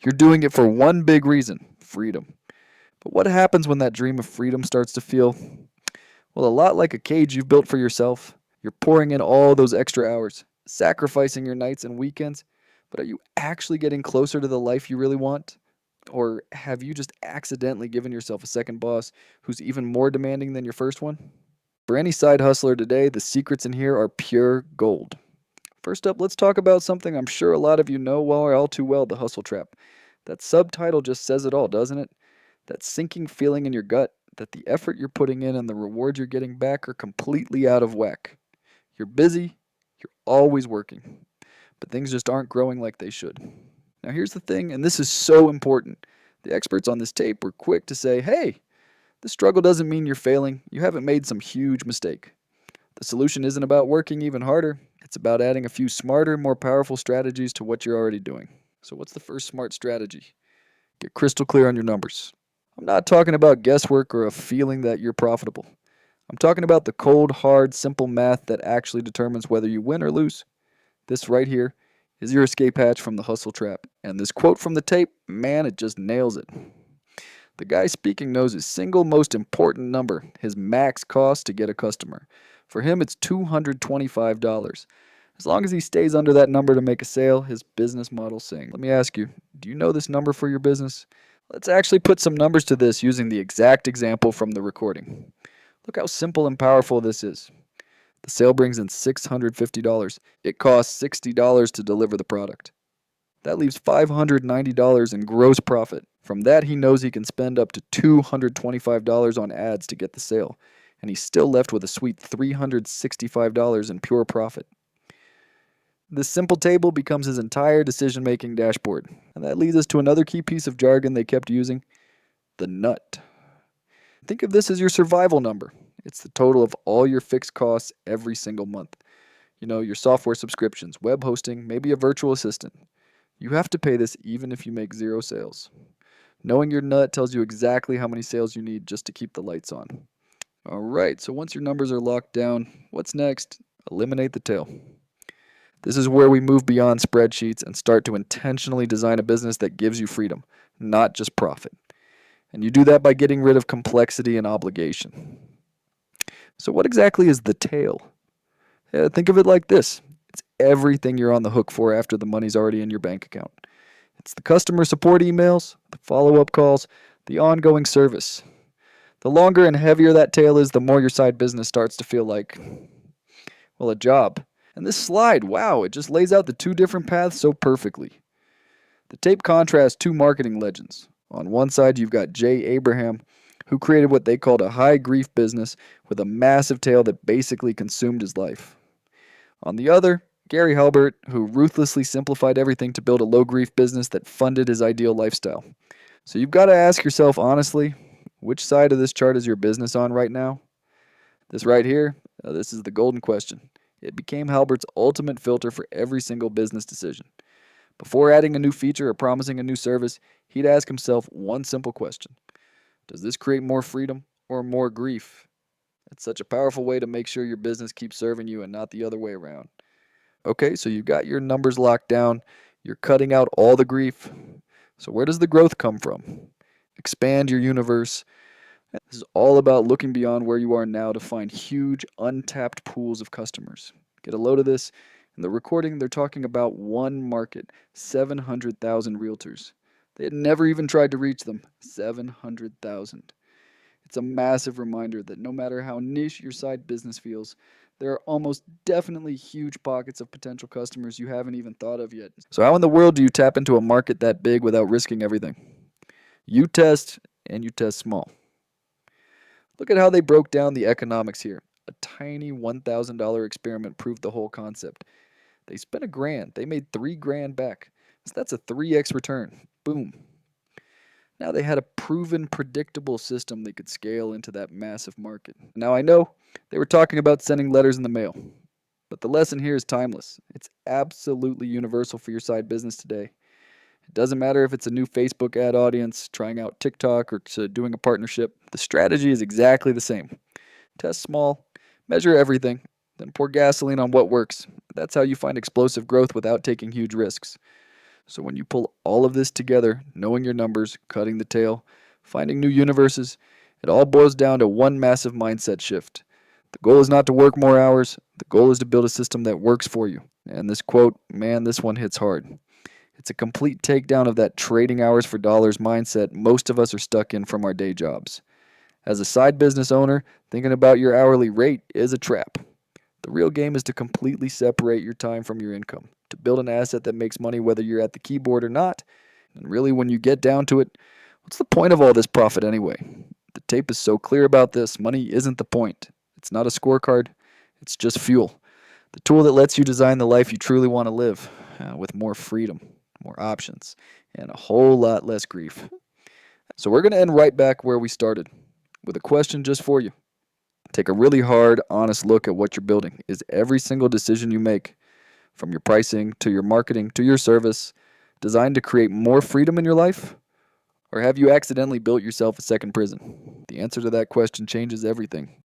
You're doing it for one big reason: freedom. But what happens when that dream of freedom starts to feel, well, a lot like a cage you've built for yourself? You're pouring in all those extra hours, sacrificing your nights and weekends, but are you actually getting closer to the life you really want? Or have you just accidentally given yourself a second boss who's even more demanding than your first one? For any side hustler today, the secrets in here are pure gold. First up, let's talk about something I'm sure a lot of you know well or all too well: the hustle trap. That subtitle just says it all, doesn't it? That sinking feeling in your gut that the effort you're putting in and the rewards you're getting back are completely out of whack. You're busy, you're always working, but things just aren't growing like they should. Now, here's the thing, and this is so important. The experts on this tape were quick to say, hey, this struggle doesn't mean you're failing. You haven't made some huge mistake. The solution isn't about working even harder, it's about adding a few smarter, more powerful strategies to what you're already doing. So, what's the first smart strategy? Get crystal clear on your numbers. I'm not talking about guesswork or a feeling that you're profitable. I'm talking about the cold, hard, simple math that actually determines whether you win or lose. This right here is your escape hatch from the hustle trap. And this quote from the tape, man, it just nails it. The guy speaking knows his single most important number, his max cost to get a customer. For him, it's $225. As long as he stays under that number to make a sale, his business model sings. Let me ask you, do you know this number for your business? Let's actually put some numbers to this using the exact example from the recording. Look how simple and powerful this is. The sale brings in $650. It costs $60 to deliver the product. That leaves $590 in gross profit. From that, he knows he can spend up to $225 on ads to get the sale, and he's still left with a sweet $365 in pure profit. This simple table becomes his entire decision making dashboard. And that leads us to another key piece of jargon they kept using: the nut. Think of this as your survival number. It's the total of all your fixed costs every single month. You know, your software subscriptions, web hosting, maybe a virtual assistant. You have to pay this even if you make zero sales. Knowing your nut tells you exactly how many sales you need just to keep the lights on. All right, so once your numbers are locked down, what's next? Eliminate the tail. This is where we move beyond spreadsheets and start to intentionally design a business that gives you freedom, not just profit. And you do that by getting rid of complexity and obligation. So, what exactly is the tail? Think of it like this: it's everything you're on the hook for after the money's already in your bank account. It's the customer support emails, the follow up calls, the ongoing service. The longer and heavier that tail is, the more your side business starts to feel like, well, a job. And this slide, wow, it just lays out the two different paths so perfectly. The tape contrasts two marketing legends. On one side, you've got Jay Abraham, who created what they called a high grief business with a massive tail that basically consumed his life. On the other, Gary Halbert, who ruthlessly simplified everything to build a low grief business that funded his ideal lifestyle. So you've got to ask yourself honestly, which side of this chart is your business on right now? This right here, this is the golden question. It became Halbert's ultimate filter for every single business decision. Before adding a new feature or promising a new service, he'd ask himself one simple question: does this create more freedom or more grief? It's such a powerful way to make sure your business keeps serving you and not the other way around. Okay, so you've got your numbers locked down. You're cutting out all the grief. So where does the growth come from? Expand your universe. This is all about looking beyond where you are now to find huge, untapped pools of customers. Get a load of this. In the recording, they're talking about one market, 700,000 realtors. They had never even tried to reach them. 700,000. It's a massive reminder that no matter how niche your side business feels, there are almost definitely huge pockets of potential customers you haven't even thought of yet. So how in the world do you tap into a market that big without risking everything? You test, and you test small. Look at how they broke down the economics here. A tiny $1,000 experiment proved the whole concept. They spent $1,000. They made $3,000 back. So that's a 3x return. Boom. Now they had a proven, predictable system they could scale into that massive market. Now I know they were talking about sending letters in the mail, but the lesson here is timeless. It's absolutely universal for your side business today. It doesn't matter if it's a new Facebook ad audience, trying out TikTok, or doing a partnership. The strategy is exactly the same. Test small, measure everything, then pour gasoline on what works. That's how you find explosive growth without taking huge risks. So when you pull all of this together, knowing your numbers, cutting the tail, finding new universes, it all boils down to one massive mindset shift. The goal is not to work more hours, the goal is to build a system that works for you. And this quote, man, this one hits hard. It's a complete takedown of that trading hours for dollars mindset most of us are stuck in from our day jobs. As a side business owner, thinking about your hourly rate is a trap. The real game is to completely separate your time from your income, to build an asset that makes money whether you're at the keyboard or not. And really, when you get down to it, what's the point of all this profit anyway? The tape is so clear about this. Money isn't the point. It's not a scorecard. It's just fuel. The tool that lets you design the life you truly want to live, with more freedom, more options, and a whole lot less grief. So we're going to end right back where we started, with a question just for you. Take a really hard, honest look at what you're building. Is every single decision you make, from your pricing to your marketing to your service, designed to create more freedom in your life? Or have you accidentally built yourself a second prison? The answer to that question changes everything.